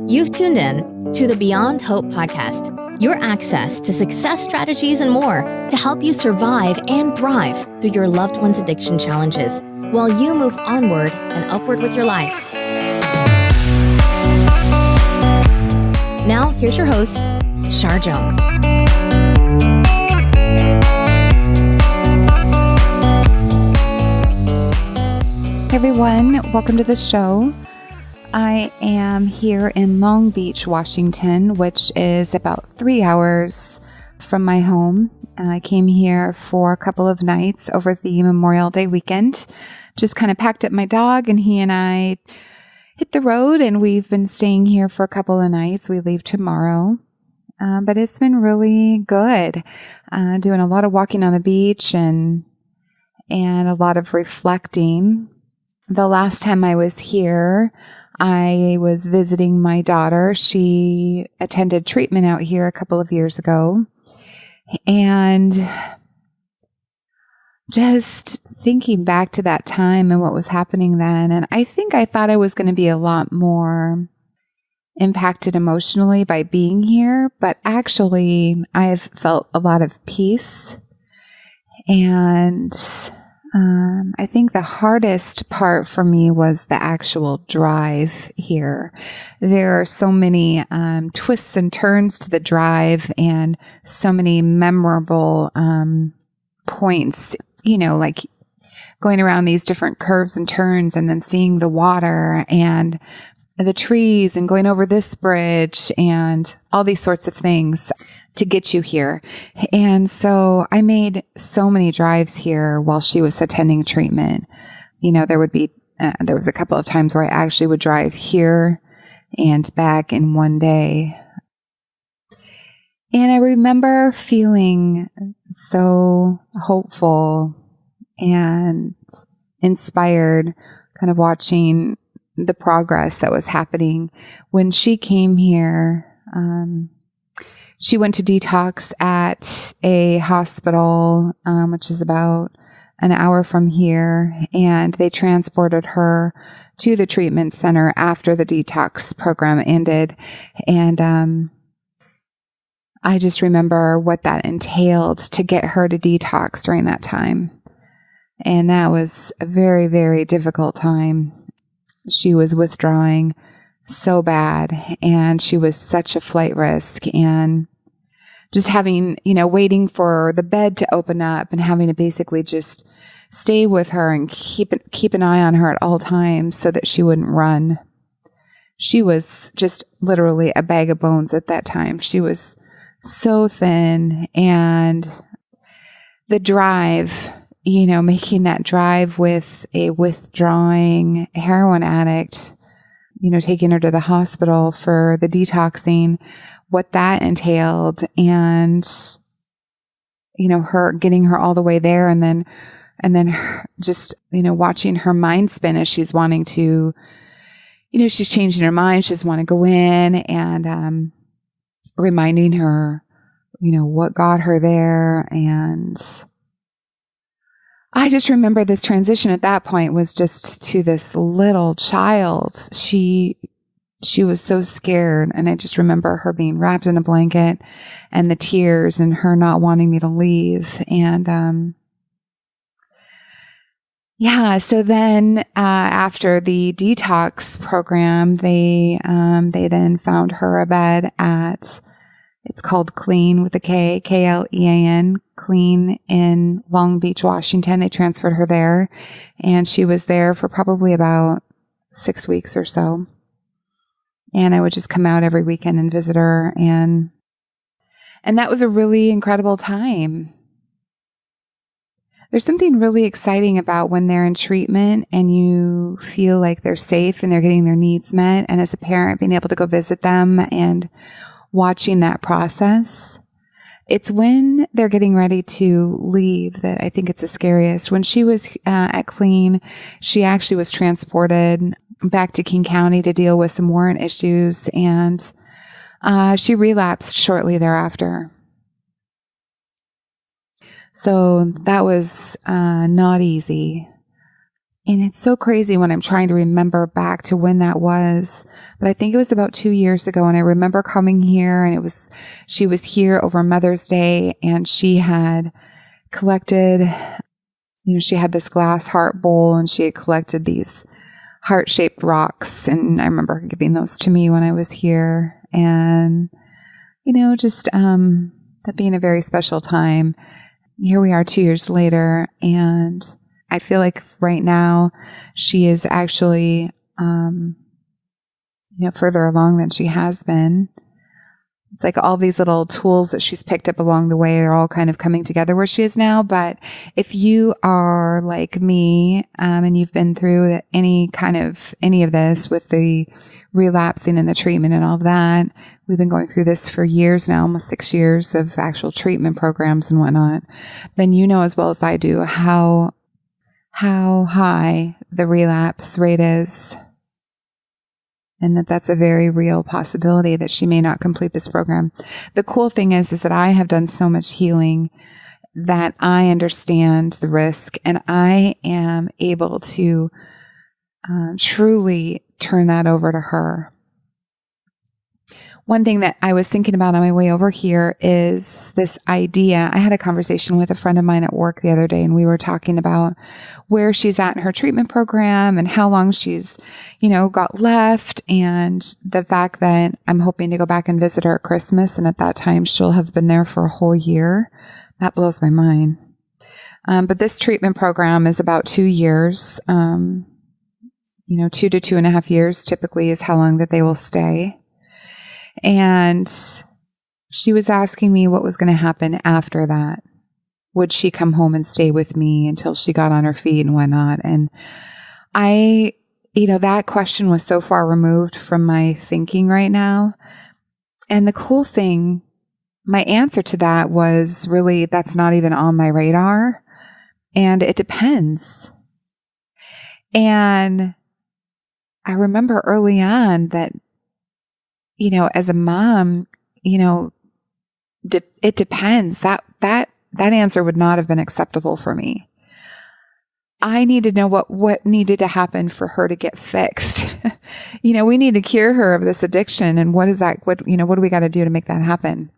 You've tuned in to the Beyond Hope podcast, your access to success strategies and more to help you survive and thrive through your loved one's addiction challenges while you move onward and upward with your life. Now, here's your host, Shar Jones. Hey everyone, welcome to the show. I am here in Long Beach, Washington, which is about 3 hours from my home. I came here for a couple of nights over the Memorial Day weekend. Just kind of packed up my dog and he and I hit the road, and we've been staying here for a couple of nights. We leave tomorrow. But it's been really good. Doing a lot of walking on the beach and a lot of reflecting. The last time I was here, I was visiting my daughter. She attended treatment out here a couple of years ago. And just thinking back to that time and what was happening then, and I think I thought I was going to be a lot more impacted emotionally by being here, but actually I've felt a lot of peace. And I think the hardest part for me was the actual drive here. There are so many twists and turns to the drive and so many memorable points, you know, like going around these different curves and turns and then seeing the water and the trees and going over this bridge and all these sorts of things to get you here. And so I made so many drives here while she was attending treatment. You know, there was a couple of times where I actually would drive here and back in one day. And I remember feeling so hopeful and inspired, kind of watching the progress that was happening. When she came here, she went to detox at a hospital, which is about an hour from here, and they transported her to the treatment center after the detox program ended. And I just remember what that entailed to get her to detox during that time. And that was a very, very difficult time. She was withdrawing so bad, and she was such a flight risk, and just having, you know, waiting for the bed to open up and having to basically just stay with her and keep an eye on her at all times so that she wouldn't run. She was just literally a bag of bones at that time. She was so thin, and the drive, you know, making that drive with a withdrawing heroin addict, you know, taking her to the hospital for the detoxing, what that entailed, and, you know, getting her all the way there, and then just, you know, watching her mind spin as she's wanting to, you know, she's changing her mind. She doesn't want to go in, and reminding her, you know, what got her there. And I just remember this transition at that point was just to this little child. She was so scared, and I just remember her being wrapped in a blanket and the tears and her not wanting me to leave. And so then after the detox program, they then found her a bed at, it's called Clean with a K, K-L-E-A-N, Clean in Long Beach, Washington. They transferred her there, and she was there for probably about 6 weeks or so. And I would just come out every weekend and visit her, and that was a really incredible time. There's something really exciting about when they're in treatment and you feel like they're safe and they're getting their needs met. And as a parent, being able to go visit them and watching that process. It's when they're getting ready to leave that I think it's the scariest. When she was at Clean, she actually was transported back to King County to deal with some warrant issues, and she relapsed shortly thereafter. So that was not easy. And it's so crazy when I'm trying to remember back to when that was. But I think it was about 2 years ago. And I remember coming here, and she was here over Mother's Day, and she had collected, she had this glass heart bowl, and she had collected these heart-shaped rocks. And I remember her giving those to me when I was here. And, just that being a very special time. Here we are 2 years later, and I feel like right now she is actually, further along than she has been. It's like all these little tools that she's picked up along the way are all kind of coming together where she is now. But if you are like me, and you've been through any of this with the relapsing and the treatment and all of that, we've been going through this for years now, almost 6 years of actual treatment programs and whatnot, then you know as well as I do how high the relapse rate is, and that's a very real possibility that she may not complete this program. The cool thing is that I have done so much healing that I understand the risk, and I am able to truly turn that over to her. One thing that I was thinking about on my way over here is this idea. I had a conversation with a friend of mine at work the other day, and we were talking about where she's at in her treatment program and how long she's, got left, and the fact that I'm hoping to go back and visit her at Christmas, and at that time she'll have been there for a whole year. That blows my mind. But this treatment program is about 2 years. 2 to 2.5 years typically is how long that they will stay. And she was asking me what was going to happen after that. Would she come home and stay with me until she got on her feet and whatnot? And that question was so far removed from my thinking right now. And the cool thing, my answer to that was really, that's not even on my radar. And it depends. And I remember early on that, as a mom, it depends. That answer would not have been acceptable for me. I need to know what needed to happen for her to get fixed. We need to cure her of this addiction. And what is that? What do we got to do to make that happen?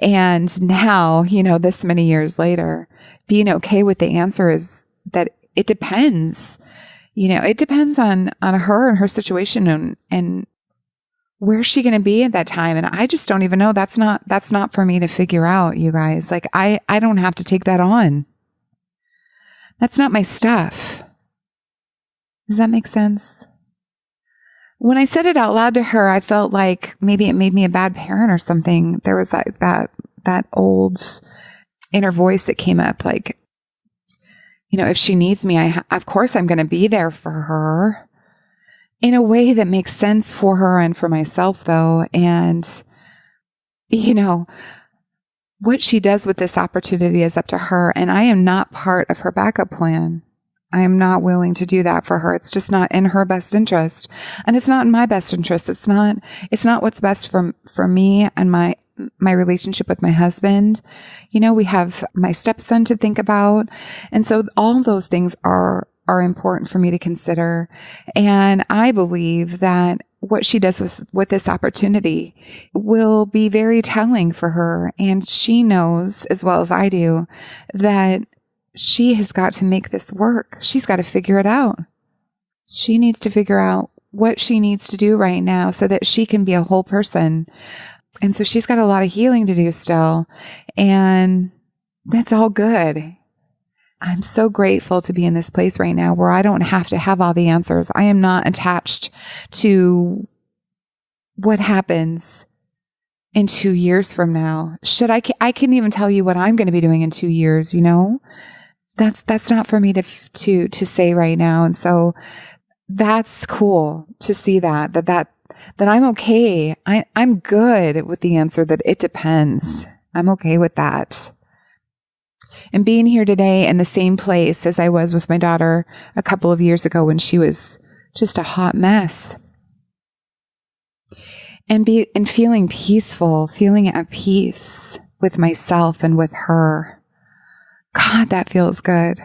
And now, this many years later, being okay with the answer is that it depends. It depends on her and her situation and where's she going to be at that time? And I just don't even know. That's not for me to figure out, you guys. Like, I don't have to take that on. That's not my stuff. Does that make sense? When I said it out loud to her, I felt like maybe it made me a bad parent or something. There was that old inner voice that came up, like, if she needs me, of course I'm going to be there for her. In a way that makes sense for her and for myself, though. And, what she does with this opportunity is up to her. And I am not part of her backup plan. I am not willing to do that for her. It's just not in her best interest. And it's not in my best interest. It's not what's best for me and my relationship with my husband. We have my stepson to think about. And so all those things are important for me to consider. And I believe that what she does with this opportunity will be very telling for her. And she knows as well as I do that she has got to make this work. She's got to figure it out. She needs to figure out what she needs to do right now so that she can be a whole person. And so she's got a lot of healing to do still. And that's all good. I'm so grateful to be in this place right now where I don't have to have all the answers. I am not attached to what happens in 2 years from now. I couldn't even tell you what I'm going to be doing in 2 years, That's not for me to say right now. And so that's cool to see that I'm okay. I'm good with the answer that it depends. I'm okay with that. And being here today in the same place as I was with my daughter a couple of years ago when she was just a hot mess. And feeling peaceful, feeling at peace with myself and with her. God, that feels good.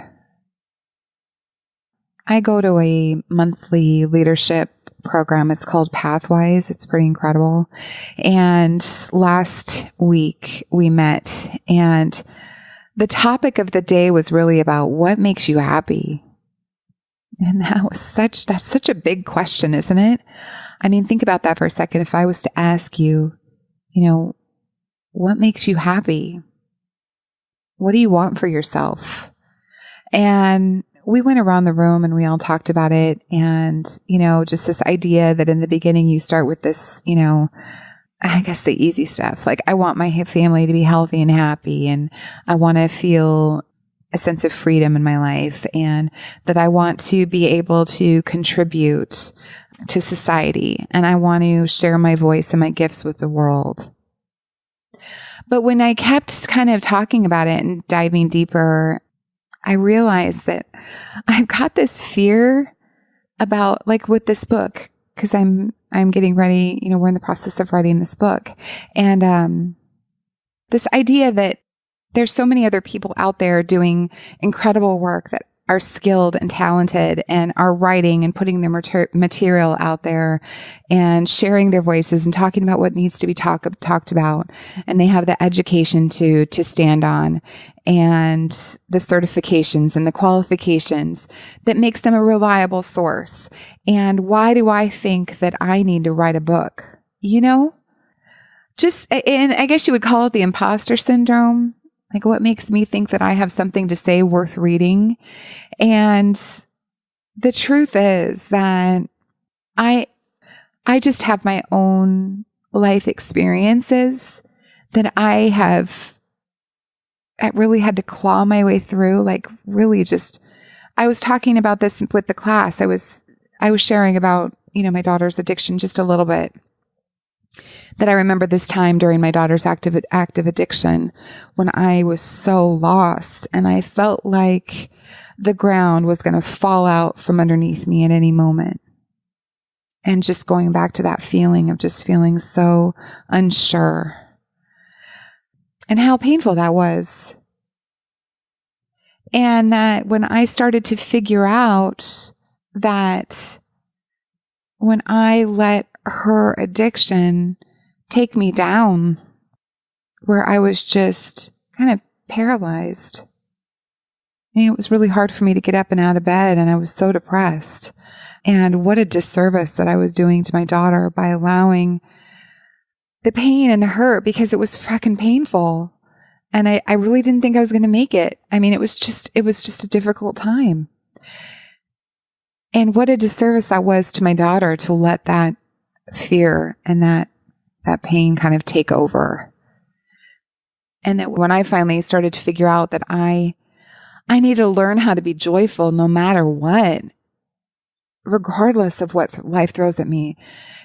I go to a monthly leadership program. It's called Pathwise. It's pretty incredible. And last week we met, and the topic of the day was really about what makes you happy. And that's such a big question, isn't it? I mean, think about that for a second. If I was to ask you, what makes you happy? What do you want for yourself? And we went around the room and we all talked about it. And, just this idea that in the beginning you start with this, I guess the easy stuff. Like, I want my family to be healthy and happy, and I want to feel a sense of freedom in my life, and that I want to be able to contribute to society, and I want to share my voice and my gifts with the world. But when I kept kind of talking about it and diving deeper, I realized that I've got this fear about, like, with this book, because I'm getting ready, we're in the process of writing this book. And this idea that there's so many other people out there doing incredible work that are skilled and talented and are writing and putting their material out there and sharing their voices and talking about what needs to be talked about. And they have the education to stand on, and the certifications and the qualifications that makes them a reliable source. And why do I think that I need to write a book? And I guess you would call it the imposter syndrome. Like, what makes me think that I have something to say worth reading? And the truth is that I just have my own life experiences that I really had to claw my way through. Like, really I was talking about this with the class. I was sharing about, my daughter's addiction just a little bit. That I remember this time during my daughter's active addiction when I was so lost, and I felt like the ground was going to fall out from underneath me at any moment. And just going back to that feeling of just feeling so unsure, and how painful that was. And that when I started to figure out that when I let her addiction take me down, where I was just kind of paralyzed. And it was really hard for me to get up and out of bed, and I was so depressed. And what a disservice that I was doing to my daughter by allowing the pain and the hurt, because it was fucking painful. And I really didn't think I was going to make it. I mean, it was just a difficult time. And what a disservice that was to my daughter to let that fear and that pain kind of take over. And that when I finally started to figure out that I need to learn how to be joyful no matter what, regardless of what life throws at me,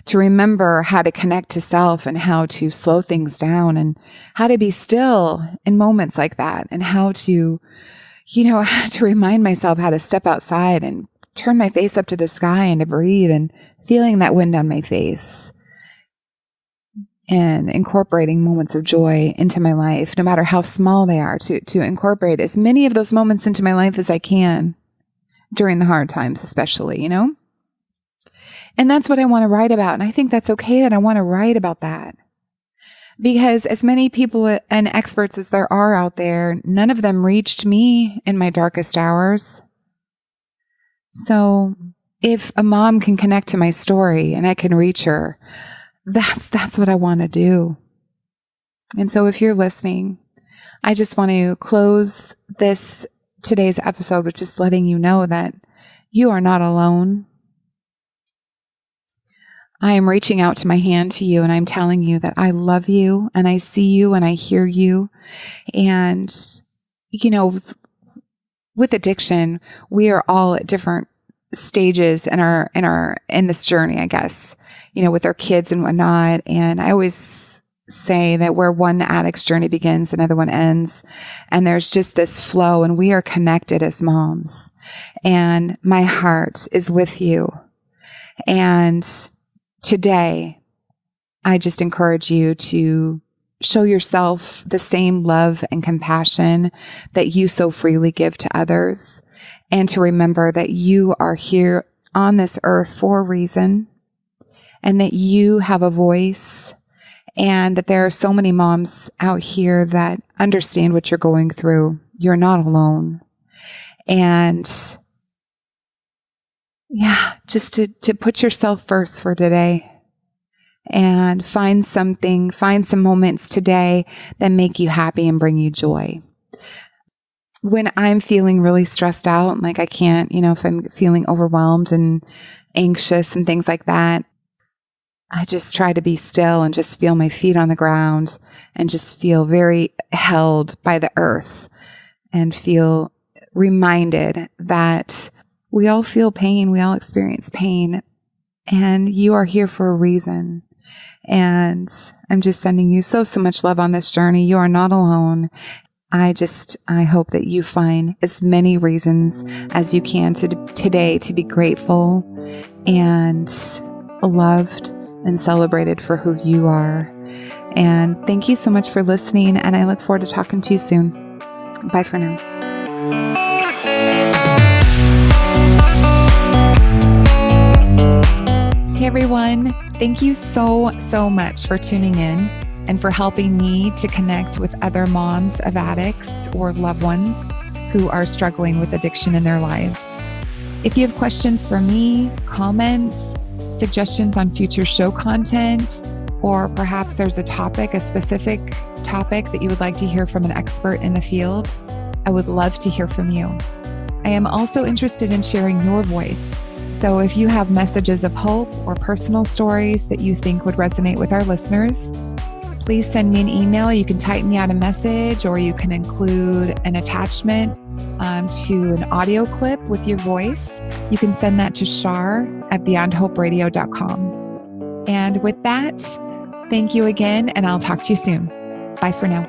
to remember how to connect to self and how to slow things down and how to be still in moments like that, and how to, how to remind myself how to step outside and turn my face up to the sky and to breathe, and feeling that wind on my face, and incorporating moments of joy into my life, no matter how small they are, to incorporate as many of those moments into my life as I can during the hard times, especially, And that's what I want to write about. And I think that's okay that I want to write about that. Because as many people and experts as there are out there, none of them reached me in my darkest hours. So if a mom can connect to my story and I can reach her, that's what I want to do. And so if you're listening, I just want to close today's episode with just letting you know that you are not alone. I am reaching out to my hand to you, and I'm telling you that I love you, and I see you, and I hear you. And, with addiction, we are all at different stages in this journey, I guess, with our kids and whatnot. And I always say that where one addict's journey begins, another one ends. And there's just this flow, and we are connected as moms. And my heart is with you. And today, I just encourage you to show yourself the same love and compassion that you so freely give to others. and to remember that you are here on this earth for a reason, and that you have a voice, and that there are so many moms out here that understand what you're going through. You're not alone. And yeah, just to put yourself first for today, and find some moments today that make you happy and bring you joy. When I'm feeling really stressed out, and like I can't, if I'm feeling overwhelmed and anxious and things like that, I just try to be still and just feel my feet on the ground and just feel very held by the earth and feel reminded that we all feel pain. We all experience pain, and you are here for a reason. And I'm just sending you so much love on this journey. You are not alone. I hope that you find as many reasons as you can today to be grateful and loved and celebrated for who you are. And thank you so much for listening, and I look forward to talking to you soon. Bye for now. Hey everyone, thank you so much for tuning in and for helping me to connect with other moms of addicts or loved ones who are struggling with addiction in their lives. If you have questions for me, comments, suggestions on future show content, or perhaps there's a specific topic that you would like to hear from an expert in the field, I would love to hear from you. I am also interested in sharing your voice. So if you have messages of hope or personal stories that you think would resonate with our listeners, please send me an email. You can type me out a message, or you can include an attachment to an audio clip with your voice. You can send that to Shar at beyondhoperadio.com. And with that, thank you again, and I'll talk to you soon. Bye for now.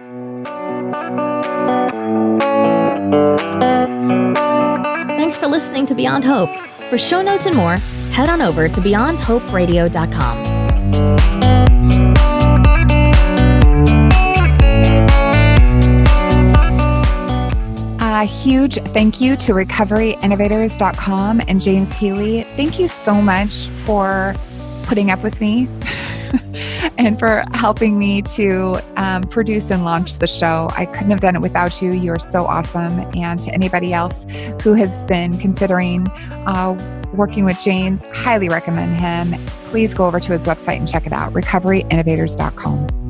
Thanks for listening to Beyond Hope. For show notes and more, head on over to beyondhoperadio.com. A huge thank you to recoveryinnovators.com and James Healy. Thank you so much for putting up with me and for helping me to produce and launch the show. I couldn't have done it without you. You are so awesome. And to anybody else who has been considering working with James, highly recommend him. Please go over to his website and check it out, recoveryinnovators.com.